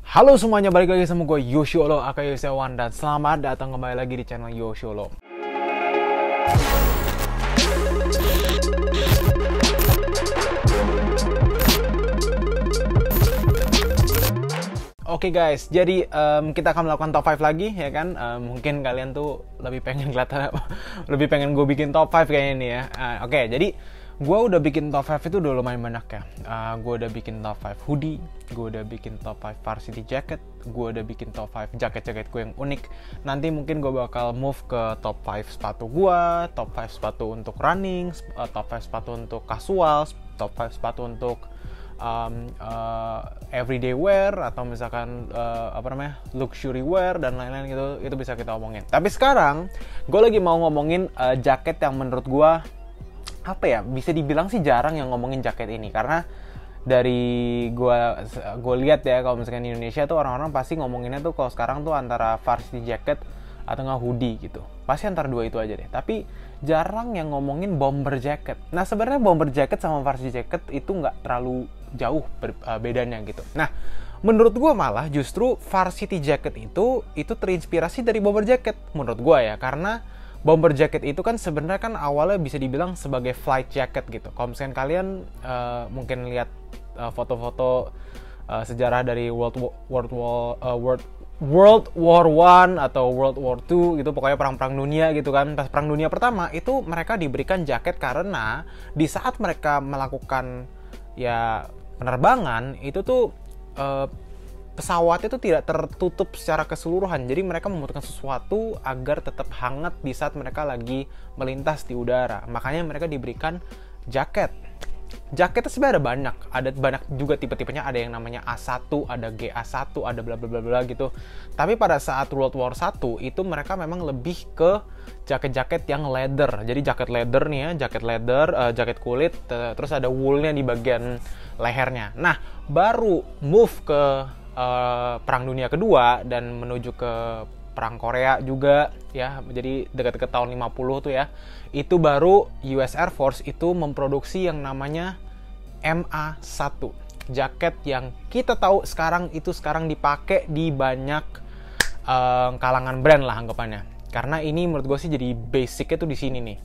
Halo semuanya, balik lagi sama gue Yosholo aka Yosewan, dan selamat datang kembali lagi di channel Yosholo. Oke guys, jadi kita akan melakukan top 5 lagi ya kan. Mungkin kalian tuh lebih pengen kelihatan lebih pengen gue bikin top 5 kayaknya nih ya. Oke, jadi gue udah bikin top 5 itu udah lumayan banyak ya. Gue udah bikin top 5 hoodie, gue udah bikin top 5 varsity jacket, gue udah bikin top 5 jaket-jaket gue yang unik. Nanti mungkin gue bakal move ke top 5 sepatu gue, top 5 sepatu untuk running, top 5 sepatu untuk casual, top 5 sepatu untuk everyday wear, atau misalkan luxury wear dan lain-lain gitu. Itu bisa kita omongin. Tapi sekarang gue lagi mau ngomongin jaket yang menurut gue bisa dibilang sih jarang yang ngomongin jaket ini, karena dari gue lihat ya, kalau misalkan di Indonesia tuh orang-orang pasti ngomonginnya tuh kalau sekarang tuh antara varsity jacket atau nggak hoodie gitu, pasti antara dua itu aja deh. Tapi jarang yang ngomongin bomber jacket. Nah sebenarnya bomber jacket sama varsity jacket itu nggak terlalu jauh bedanya gitu. Nah menurut gue malah justru varsity jacket itu terinspirasi dari bomber jacket menurut gue ya, karena bomber jacket itu kan sebenarnya kan awalnya bisa dibilang sebagai flight jacket gitu. Kalau misalkan kalian mungkin lihat foto-foto sejarah dari World War I atau World War II gitu, pokoknya perang-perang dunia gitu kan. Pas perang dunia pertama itu mereka diberikan jaket karena di saat mereka melakukan ya penerbangan itu tuh pesawat itu tidak tertutup secara keseluruhan, jadi mereka membutuhkan sesuatu agar tetap hangat di saat mereka lagi melintas di udara. Makanya mereka diberikan jaket. Jaketnya sebenarnya ada banyak juga tipe-tipenya, ada yang namanya A1, ada GA1, ada bla bla bla bla gitu. Tapi pada saat World War I itu mereka memang lebih ke jaket-jaket yang leather. Jadi jaket leather nih ya, jaket leather, jaket kulit, terus ada woolnya di bagian lehernya. Nah, baru move ke Perang Dunia Kedua dan menuju ke Perang Korea juga ya, jadi dekat-dekat tahun 50 tuh ya, itu baru US Air Force itu memproduksi yang namanya MA1, jaket yang kita tahu sekarang dipakai di banyak kalangan brand lah anggapannya. Karena ini menurut gue sih jadi basicnya tuh di sini nih,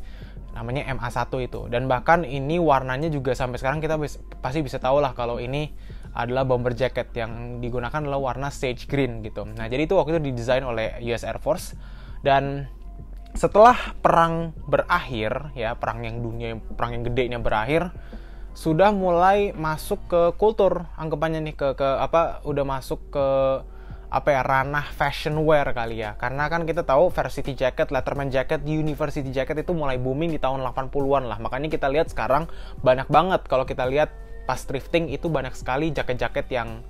namanya MA1 itu. Dan bahkan ini warnanya juga sampai sekarang kita pasti bisa tahu lah kalau ini adalah bomber jacket. Yang digunakan adalah warna sage green gitu. Nah jadi itu waktu itu didesain oleh US Air Force. Dan setelah perang berakhir ya, perang yang gedenya berakhir, sudah mulai masuk ke kultur anggapannya nih, udah masuk ke ranah fashion wear kali ya. Karena kan kita tahu varsity jacket, letterman jacket, university jacket itu mulai booming di tahun 80-an lah. Makanya kita lihat sekarang banyak banget, kalau kita lihat pas thrifting itu banyak sekali jaket-jaket yang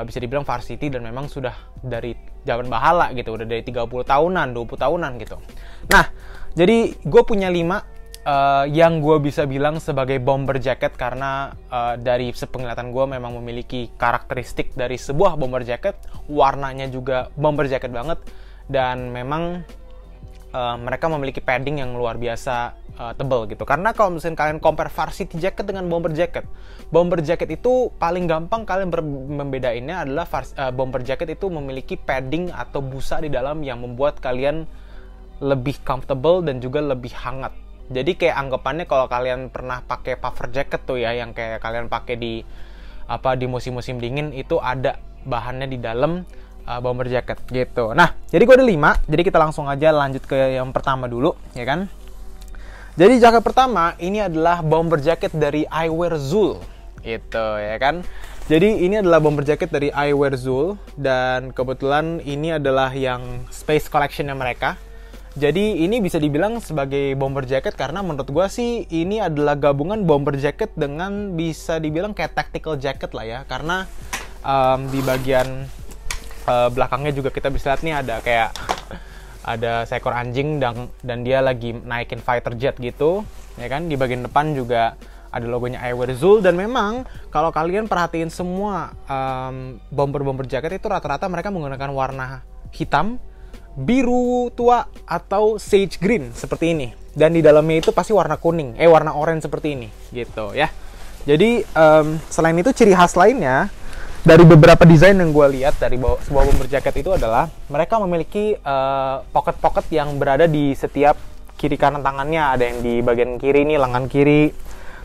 bisa dibilang varsity dan memang sudah dari zaman bahala gitu, udah dari 30 tahunan, 20 tahunan gitu. Nah, jadi gue punya 5 yang gue bisa bilang sebagai bomber jacket, karena dari sepenglihatan gue memang memiliki karakteristik dari sebuah bomber jacket. Warnanya juga bomber jacket banget, dan memang mereka memiliki padding yang luar biasa tebal gitu. Karena kalau misalnya kalian compare varsity jacket dengan bomber jacket itu paling gampang kalian membedainnya adalah bomber jacket itu memiliki padding atau busa di dalam yang membuat kalian lebih comfortable dan juga lebih hangat. Jadi kayak anggapannya kalau kalian pernah pakai puffer jacket tuh ya, yang kayak kalian pakai di musim-musim dingin, itu ada bahannya di dalam bomber jacket gitu. Nah, jadi gue ada 5. Jadi kita langsung aja lanjut ke yang pertama dulu, ya kan? Jadi jaket pertama ini adalah bomber jacket dari Eyewear Zul, gitu ya kan? Jadi ini adalah bomber jacket dari Eyewear Zul, dan kebetulan ini adalah yang Space Collection-nya mereka. Jadi ini bisa dibilang sebagai bomber jacket karena menurut gue sih ini adalah gabungan bomber jacket dengan bisa dibilang kayak tactical jacket lah ya. Karena di bagian belakangnya juga kita bisa lihat nih ada seekor anjing dan dia lagi naikin fighter jet gitu ya kan. Di bagian depan juga ada logonya Eyewear Zul, dan memang kalau kalian perhatiin semua bomber jacket itu rata-rata mereka menggunakan warna hitam, biru tua atau sage green seperti ini, dan di dalamnya itu pasti warna orange seperti ini gitu ya. Jadi selain itu ciri khas lainnya dari beberapa desain yang gue lihat dari sebuah bomber jacket itu adalah mereka memiliki pocket-pocket yang berada di setiap kiri kanan tangannya. Ada yang di bagian kiri nih, lengan kiri.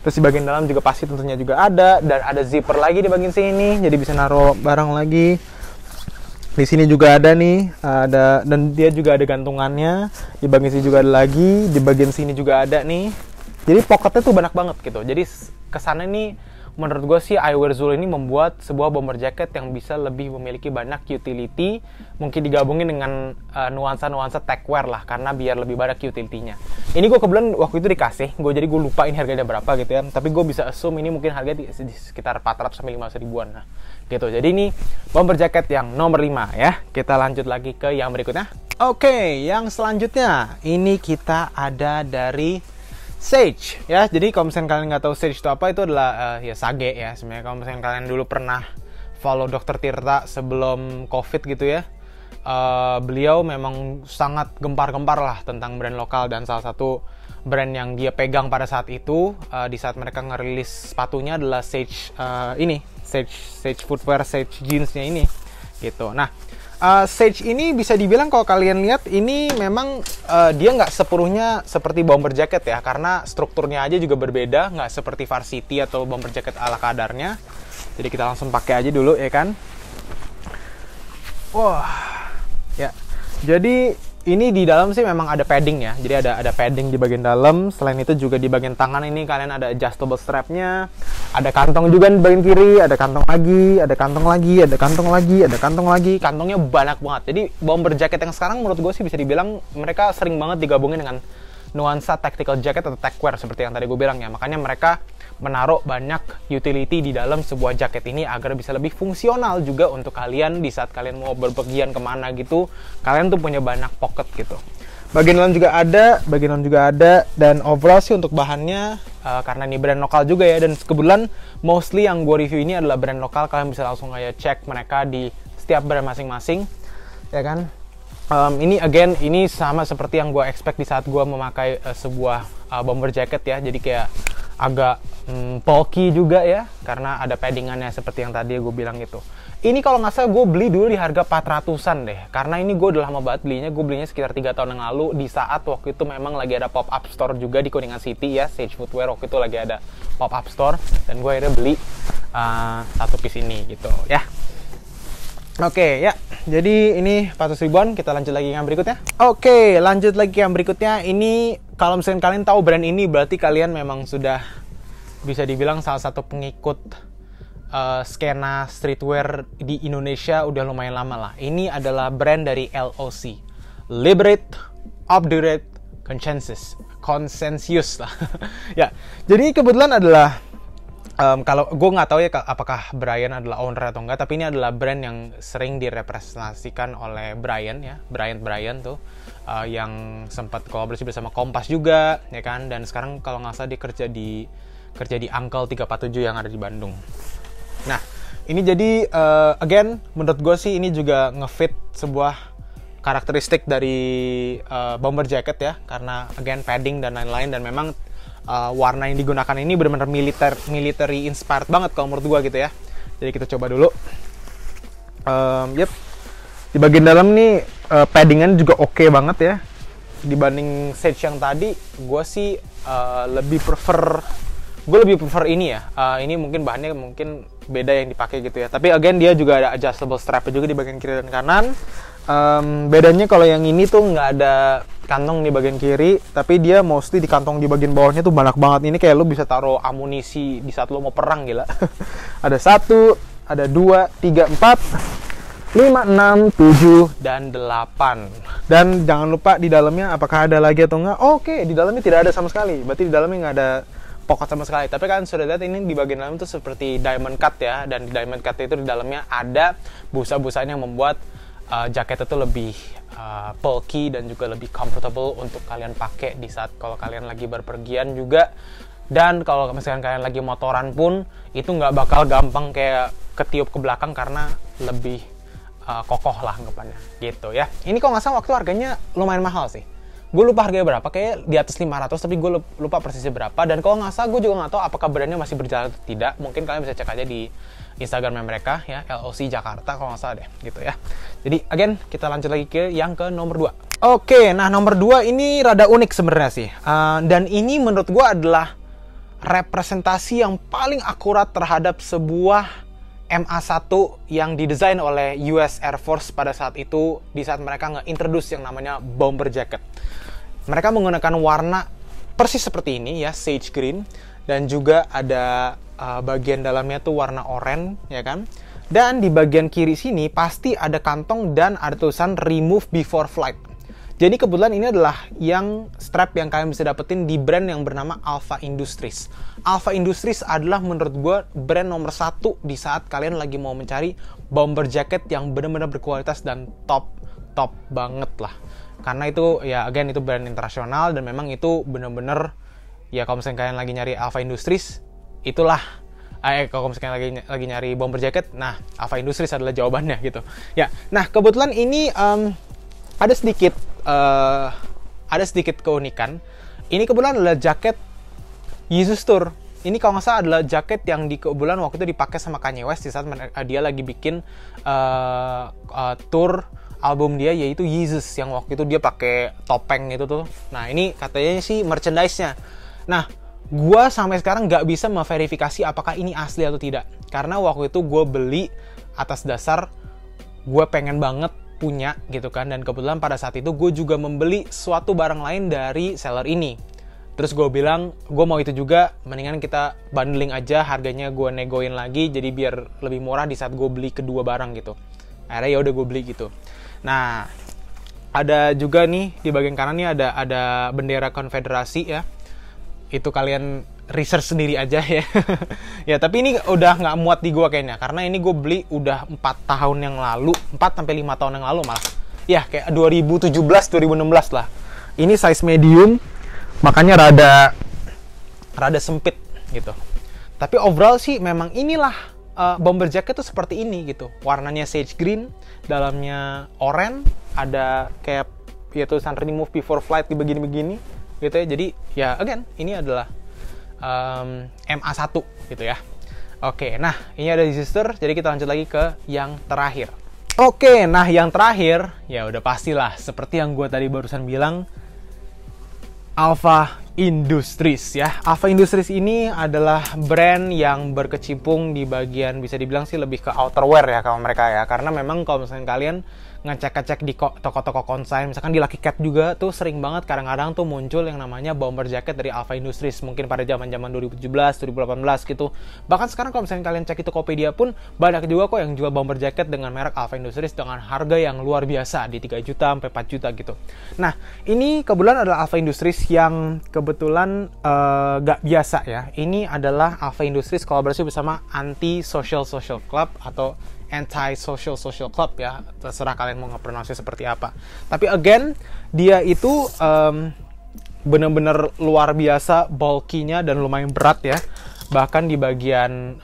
Terus di bagian dalam juga pasti tentunya juga ada, dan ada zipper lagi di bagian sini, jadi bisa naruh barang lagi. Di sini juga ada nih, ada, dan dia juga ada gantungannya. Di bagian sini juga ada lagi, di bagian sini juga ada nih. Jadi pocketnya tuh banyak banget gitu. Jadi kesannya nih, menurut gue sih Eyewear Zulu ini membuat sebuah bomber jacket yang bisa lebih memiliki banyak utility, mungkin digabungin dengan nuansa-nuansa techwear lah, karena biar lebih banyak utility-nya. Ini gue kebetulan waktu itu dikasih, jadi gue lupa ini harganya berapa gitu ya, tapi gue bisa assume ini mungkin harganya di sekitar 400 sampai 500 ribuan lah gitu. Jadi ini bomber jacket yang nomor 5 ya. Kita lanjut lagi ke yang berikutnya. Oke, yang selanjutnya ini kita ada dari Sage ya. Jadi kalau misalnya kalian nggak tahu Sage itu apa, itu adalah ya Sage ya sebenarnya. Kalau misalnya kalian dulu pernah follow Dr. Tirta sebelum COVID gitu ya, beliau memang sangat gempar-gempar lah tentang brand lokal, dan salah satu brand yang dia pegang pada saat itu di saat mereka ngerilis sepatunya adalah Sage ini, Sage footwear, Sage jeansnya ini gitu. Nah, Sage ini bisa dibilang kalau kalian lihat ini memang dia nggak sepenuhnya seperti bomber jacket ya, karena strukturnya aja juga berbeda, nggak seperti varsity atau bomber jacket ala kadarnya. Jadi kita langsung pakai aja dulu ya kan. Wah, ya. Jadi ini di dalam sih memang ada padding ya. Jadi ada padding di bagian dalam. Selain itu juga di bagian tangan ini kalian ada adjustable strapnya. Ada kantong juga di bagian kiri. Ada kantong lagi, ada kantong lagi, ada kantong lagi, ada kantong lagi. Kantongnya banyak banget. Jadi bomber jacket yang sekarang menurut gue sih bisa dibilang mereka sering banget digabungin dengan nuansa tactical jacket atau techwear seperti yang tadi gue bilang ya. Makanya mereka menaruh banyak utility di dalam sebuah jaket ini agar bisa lebih fungsional juga untuk kalian di saat kalian mau berpergian kemana gitu. Kalian tuh punya banyak pocket gitu. Bagian dalam juga ada, dan overall sih untuk bahannya karena ini brand lokal juga ya, dan kebetulan mostly yang gue review ini adalah brand lokal. Kalian bisa langsung aja cek mereka di setiap brand masing-masing ya kan. Ini sama seperti yang gue expect di saat gue memakai sebuah bomber jacket ya. Jadi kayak agak bulky juga ya, karena ada paddingannya seperti yang tadi gue bilang gitu. Ini kalau nggak salah gue beli dulu di harga 400-an deh, karena ini gue udah lama banget belinya. Gue belinya sekitar 3 tahun yang lalu, di saat waktu itu memang lagi ada pop-up store juga di Kuningan City ya. Sage Footwear waktu itu lagi ada pop-up store, dan gue akhirnya beli satu piece ini gitu ya. Oke ya, jadi ini 400 ribuan. Kita lanjut lagi yang berikutnya. Oke, lanjut lagi yang berikutnya. Ini kalau misalnya kalian tahu brand ini, berarti kalian memang sudah bisa dibilang salah satu pengikut skena streetwear di Indonesia udah lumayan lama lah. Ini adalah brand dari LOC, Liberate, Obdurate, Consensus lah. Ya, jadi kebetulan adalah kalau gue nggak tahu ya apakah Brian adalah owner atau enggak, tapi ini adalah brand yang sering direpresentasikan oleh Brian ya, Brian tuh yang sempat kolaborasi bersama Kompas juga ya kan, dan sekarang kalau nggak salah dia kerja di Uncle 347 yang ada di Bandung. Nah, ini jadi again menurut gue sih ini juga ngefit sebuah karakteristik dari bomber jacket ya, karena again padding dan lain-lain, dan memang warna yang digunakan ini benar-benar military inspired banget kalau menurut gua gitu ya. Jadi kita coba dulu. Di bagian dalam nih paddingan juga oke banget ya. Dibanding Sage yang tadi, gua sih lebih prefer ini ya. Ini mungkin bahannya mungkin beda yang dipakai gitu ya. Tapi again dia juga ada adjustable strap juga di bagian kiri dan kanan. Bedanya kalau yang ini tuh nggak ada kantong di bagian kiri, tapi dia mostly di kantong di bagian bawahnya tuh banyak banget. Ini kayak lo bisa taruh amunisi di saat lo mau perang, gila. Ada 1, ada 2, 3, 4, 5, 6, 7, dan 8. Dan jangan lupa di dalamnya apakah ada lagi atau enggak. Oke, di dalamnya tidak ada sama sekali. Berarti di dalamnya nggak ada pocket sama sekali. Tapi kan sudah lihat ini di bagian dalam tuh seperti diamond cut ya. Dan di diamond cut itu di dalamnya ada busa-busanya yang membuat jaket itu lebih bulky dan juga lebih comfortable untuk kalian pakai di saat kalau kalian lagi berpergian juga. Dan kalau misalkan kalian lagi motoran pun itu nggak bakal gampang kayak ketiup ke belakang karena lebih kokoh lah anggapannya gitu ya. Ini kalau nggak salah waktu harganya lumayan mahal sih. Gue lupa harganya berapa, kayak di atas 500, tapi gue lupa persisnya berapa. Dan kalau nggak salah, gue juga nggak tahu apakah brandnya masih berjalan atau tidak. Mungkin kalian bisa cek aja di Instagramnya mereka ya, LOC Jakarta kalau nggak salah deh, gitu ya. Jadi again, kita lanjut lagi ke yang ke nomor 2. Oke, nah nomor 2 ini rada unik sebenarnya sih. Dan ini menurut gue adalah representasi yang paling akurat terhadap sebuah MA1 yang didesain oleh US Air Force pada saat itu, di saat mereka nge-introduce yang namanya bomber jacket. Mereka menggunakan warna persis seperti ini ya, sage green, dan juga ada bagian dalamnya tuh warna oranye ya kan. Dan di bagian kiri sini pasti ada kantong dan ada tulisan remove before flight. Jadi kebetulan ini adalah yang strap yang kalian bisa dapetin di brand yang bernama Alpha Industries. Alpha Industries adalah menurut gue brand nomor 1 di saat kalian lagi mau mencari bomber jacket yang benar-benar berkualitas dan top banget lah. Karena itu ya again itu brand internasional dan memang itu benar-benar ya kalau misalnya kalian lagi nyari Alpha Industries itulah kalau misalnya lagi nyari bomber jacket, nah Alpha Industries adalah jawabannya gitu. Ya, nah kebetulan ini ada sedikit keunikan. Ini kebetulan adalah jaket Yeezus Tour. Ini kalau nggak salah adalah jaket yang kebetulan waktu itu dipakai sama Kanye West di saat dia lagi bikin tour album dia, yaitu Yeezus, yang waktu itu dia pakai topeng itu tuh. Nah ini katanya sih merchandise-nya. Nah gue sampai sekarang nggak bisa memverifikasi apakah ini asli atau tidak, karena waktu itu gue beli atas dasar gue pengen banget punya gitu kan, dan kebetulan pada saat itu gue juga membeli suatu barang lain dari seller ini. Terus gue bilang gue mau itu juga, mendingan kita bundling aja, harganya gue negoin lagi jadi biar lebih murah di saat gue beli kedua barang gitu. Akhirnya ya udah gue beli gitu. Nah ada juga nih di bagian kanan nih ada bendera konfederasi ya. Itu kalian research sendiri aja ya. Ya tapi ini udah nggak muat di gue kayaknya, karena ini gue beli udah 4 tahun yang lalu, 4-5 tahun yang lalu malah. Ya kayak 2017-2016 lah. Ini size medium, makanya rada sempit gitu. Tapi overall sih memang inilah bomber jacket tuh seperti ini gitu. Warnanya sage green, dalamnya oranye, ada kayak ya tulisan remove before flight di begini-begini gitu ya. Jadi ya again ini adalah MA1 gitu ya. Oke, nah ini ada di sister. Jadi kita lanjut lagi ke yang terakhir. Oke, nah yang terakhir ya udah pastilah seperti yang gue tadi barusan bilang, Alpha Industries ya. Alpha Industries ini adalah brand yang berkecimpung di bagian bisa dibilang sih lebih ke outerwear ya kalau mereka ya. Karena memang kalau misalnya kalian ngecek-ngecek di toko-toko konsign, misalkan di Lucky Cat juga tuh sering banget kadang-kadang tuh muncul yang namanya bomber jacket dari Alpha Industries, mungkin pada zaman-zaman 2017, 2018 gitu. Bahkan sekarang kalau misalnya kalian cek di Tokopedia pun banyak juga kok yang jual bomber jacket dengan merek Alpha Industries dengan harga yang luar biasa di 3 juta sampai 4 juta gitu. Nah, ini kebetulan adalah Alpha Industries yang kebetulan gak biasa ya. Ini adalah Alpha Industries kolaborasi bersama Anti Social Club atau Anti-Social Club ya, terserah kalian mau nge-pronounce seperti apa. Tapi again, dia itu bener-bener luar biasa bulky-nya dan lumayan berat ya. Bahkan di bagian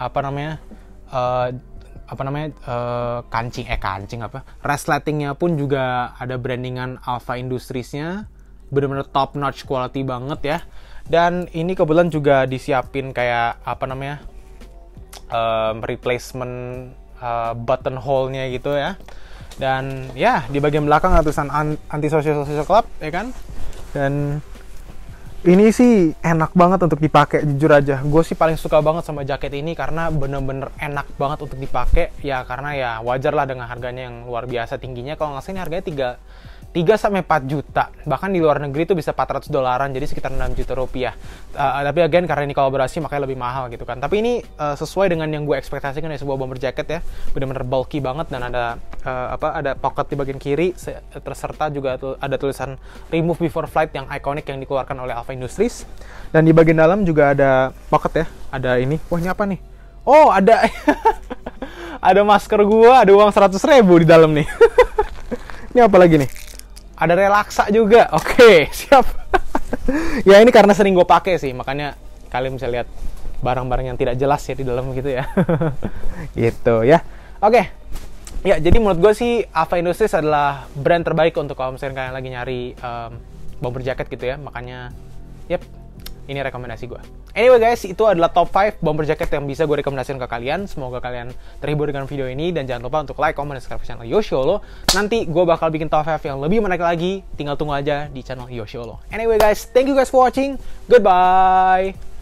resletingnya pun juga ada brandingan Alpha Industries-nya, bener-bener top notch quality banget ya. Dan ini kebetulan juga disiapin kayak replacement button hole-nya gitu ya. Dan ya di bagian belakang ada tulisan Anti-Social Club ya kan. Dan ini sih enak banget untuk dipakai, jujur aja. Gue sih paling suka banget sama jaket ini karena bener-bener enak banget untuk dipakai ya, karena ya wajar lah dengan harganya yang luar biasa tingginya. Kalau nggak salah ini harganya 3-4 juta, bahkan di luar negeri itu bisa $400, jadi sekitar 6 juta rupiah. Tapi again karena ini kolaborasi makanya lebih mahal gitu kan. Tapi ini sesuai dengan yang gue ekspektasikan dari sebuah bomber jacket ya, benar-benar bulky banget dan ada pocket di bagian kiri, serta juga ada tulisan remove before flight yang ikonik yang dikeluarkan oleh Alpha Industries. Dan di bagian dalam juga ada pocket ya, ada ini. Wah ini apa nih? Oh ada ada masker gue, ada uang 100.000 di dalam nih. Ini apa lagi nih? Ada relaksa juga. Oke, siap. Ya ini karena sering gue pakai sih, makanya kalian bisa lihat barang-barang yang tidak jelas ya di dalam gitu ya. Gitu ya. Oke. Ya, jadi menurut gue sih Alpha Industries adalah brand terbaik untuk kalau misalnya kalian lagi nyari bomber jacket gitu ya. Makanya, yep, ini rekomendasi gue. Anyway guys, itu adalah top 5 bomber jacket yang bisa gue rekomendasikan ke kalian. Semoga kalian terhibur dengan video ini. Dan jangan lupa untuk like, comment, dan subscribe channel Yosholo. Nanti gue bakal bikin top 5 yang lebih menarik lagi. Tinggal tunggu aja di channel Yosholo. Anyway guys, thank you guys for watching. Goodbye.